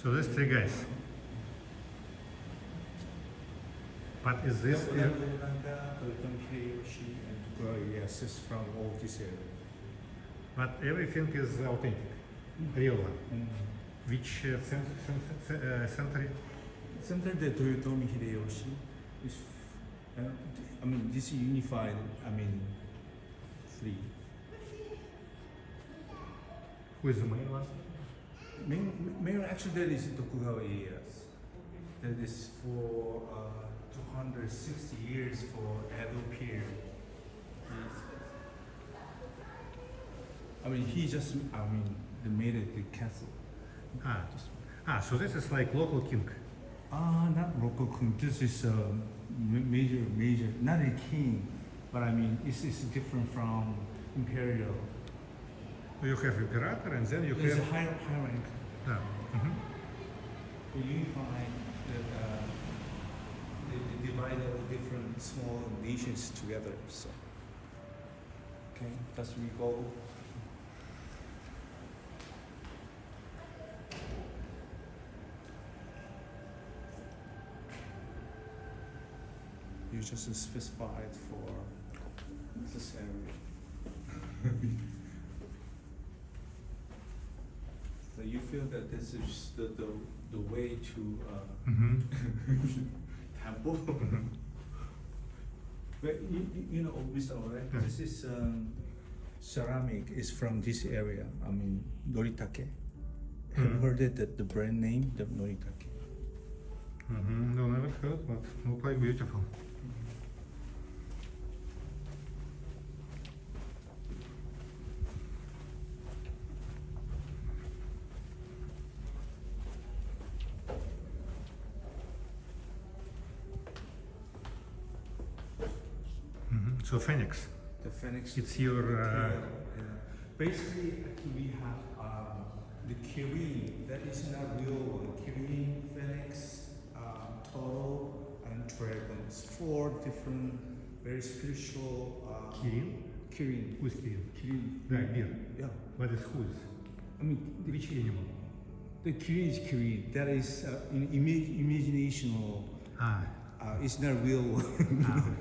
So there's three guys. But is this Yes, it's from all this area. but everything is authentic, real one. Which century? Sometimes the Toyotomi Hideyoshi is, I mean, this unified, I mean, three. Who is the main one? Main actually that is Tokugawa Ieyasu. That is for 260 years for Edo period. I mean, he just, they made it the castle. So this is like local king. Not local king. This is a major, not a king, but I mean, it's different from imperial. You have imperator and then you There's a have. higher rank. We unify they divide all different small nations together. So, okay, that's we go. You just specified for this area. So you feel that this is the way to temple? But you know, Mr. Right? This is ceramic is from this area. I mean, Noritake. Have you heard it, the brand name, the Noritake? No, never heard, but look like beautiful. So Phoenix, The Phoenix. it's your. Basically, we have the Kirin. That is not real one. Kirin, Phoenix, Toro, and Dragons. Four different, very spiritual. Kirin? Kirin. Who is Kirin? Kirin. Да, beer. Yeah. What is whose? I mean, Which animal? the Kirin is Kirin. That is imaginational. It's not real one.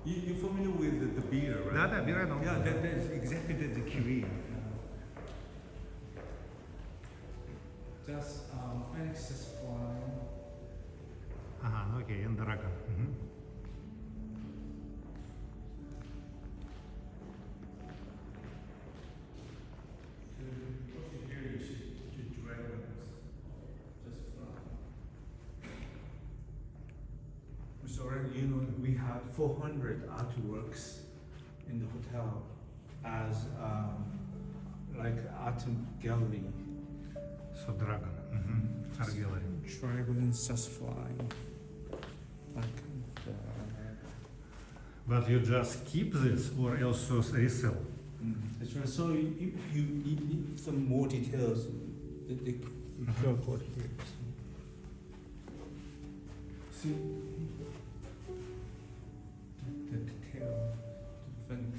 You're familiar with the beer, right? Да, beer I know. Yeah, that is exactly the Kirin. Just Phoenix is flying. Okay, and dragon. Sorry, you know, we had 400 artworks in the hotel as like art gallery. So dragon. Art gallery. Dragons just flying. Like But you just keep this or also resell? That's right. So if you need some more details, the QR code here. See the detail, the Phoenix.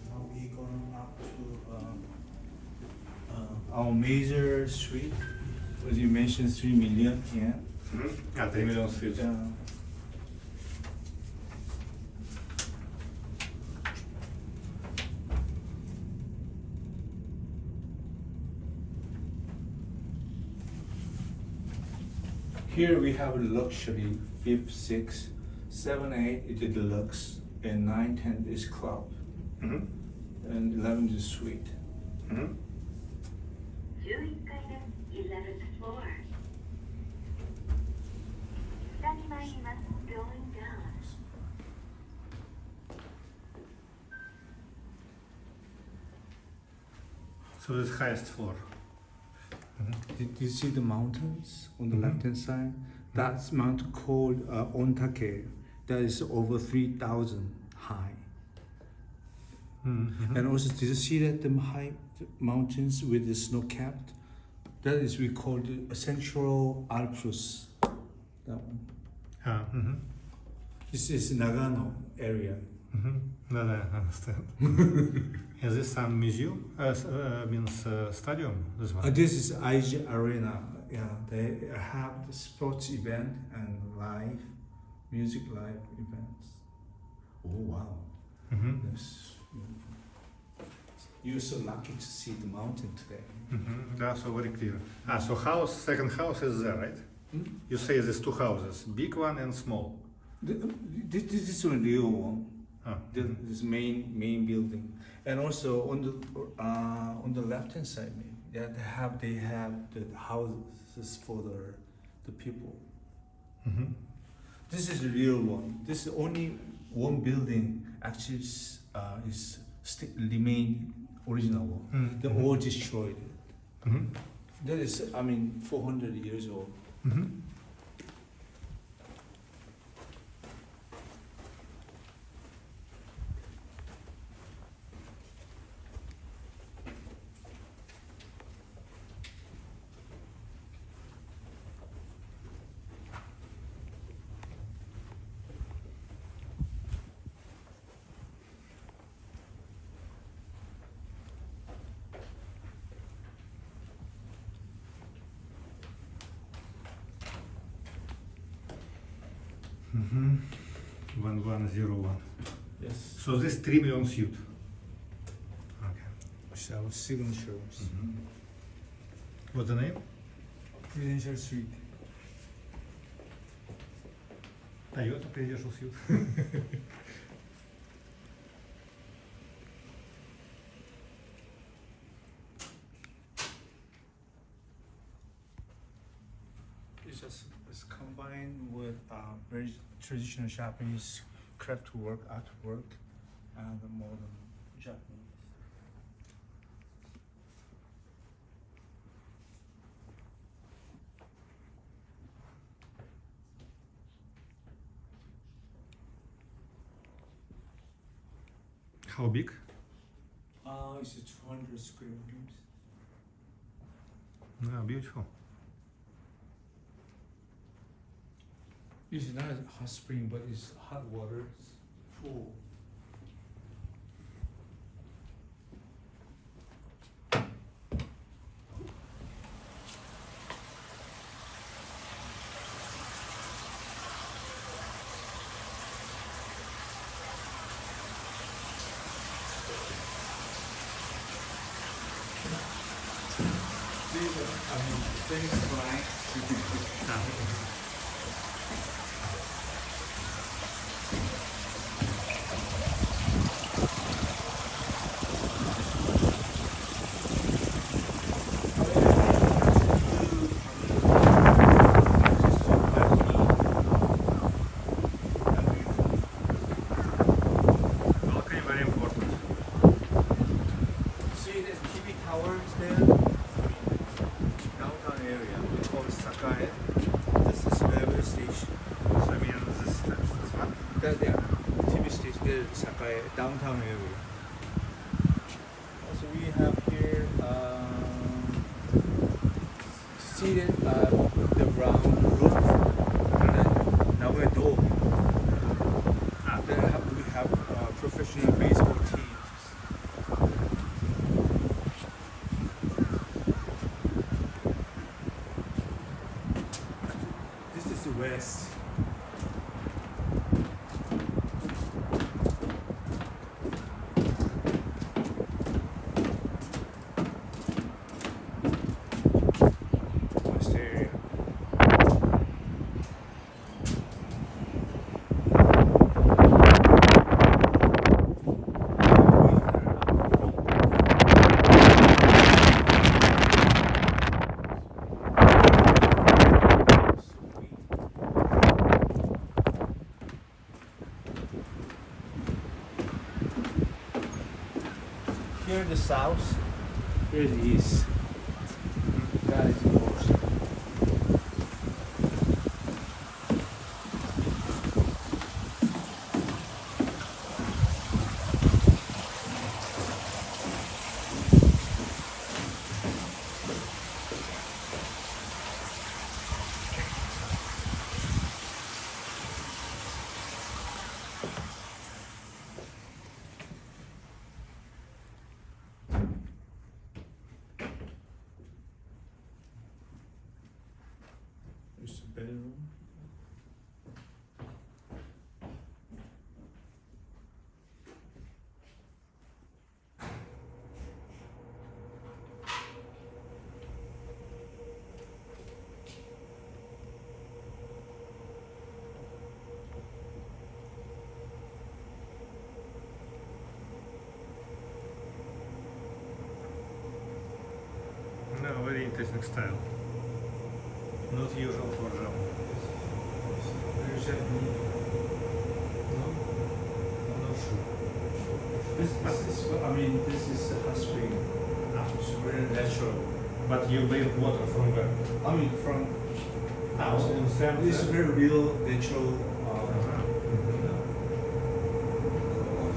Now we going up to our major suite. As you mentioned, 3 million yen. 3 million suites. Here we have luxury, 5, 6, 7, 8 is the deluxe, and 9, 10 is club, and 11 is suite. 11階で 11th floor. 下に参ります。Going down. So this highest floor. Did you see the mountains on the left hand side? That's mountain called Ontake. That is over 3,000 high. And also, did you see that the high mountains with the snow capped? That is we call the Central Alps. That one. This is Nagano area. No, I understand. Is this some museum? Means stadium? This one? This is Aichi Arena. Yeah, they have the sports event and live music live events. Oh wow! That's, you're so lucky to see the mountain today. That's so very clear. So second house is there, right? You say there's two houses, big one and small. This is a real one. This main building, and also on the left hand side, yeah, they have the houses for the people. This is the real one. This is only one building actually is remain original one. They all destroyed it. That is, 400 years old. Mm-hmm. 1101. Yes. So this 3 million suit. Okay. It's our signatures. What's the name? Presidential suite. Toyota Presidential Suite. It's combined with very traditional Japanese craft work, artwork, and the modern Japanese. How big? It's 200 square meters. Beautiful. It's not a hot spring, but it's hot water pool. Thanks, Brian. Okay, very important. See the TV tower is there? Downtown area. We call it Sakae. This is railway station. So I mean this one? TV station there is Sakae, downtown area. Also we have here see the round roof and then Nagoya Dome. There we have professional baseball teams. This is the west. West area. Here in the south, here is the east. That is the north. architecture style. Not usual for Japan. There's Japanese. No? I'm not sure. This is a hot spring. It's very natural. But you bring water from where? I mean, from House in Sam. it's very real natural.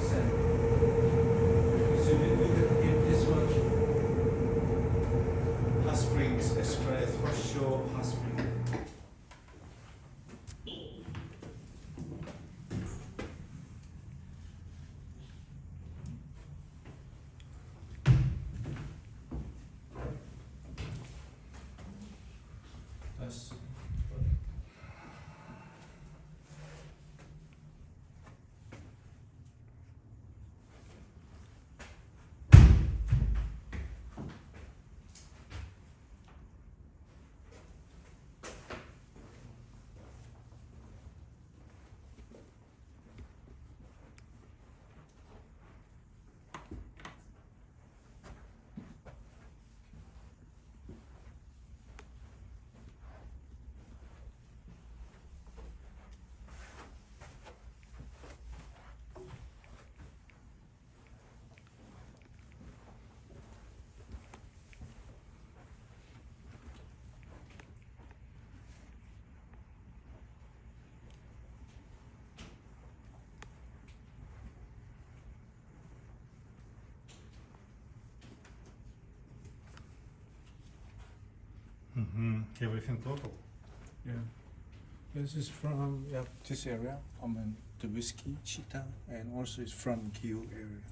Sand. So if this one, hot springs, espresso hot spring. That's Everything local. yeah. This is from this area. The whiskey, Chita, and also it's from Gil area.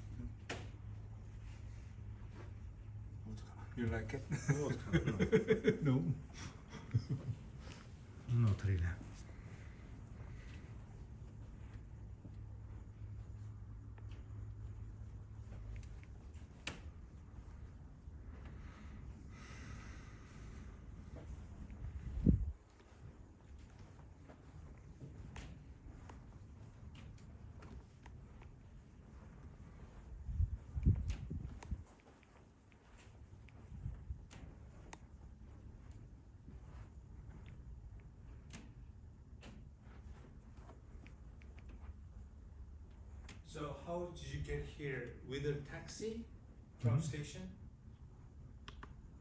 You like it? Vodka, no. No. Not really. So how did you get here? With a taxi from Mhm. station?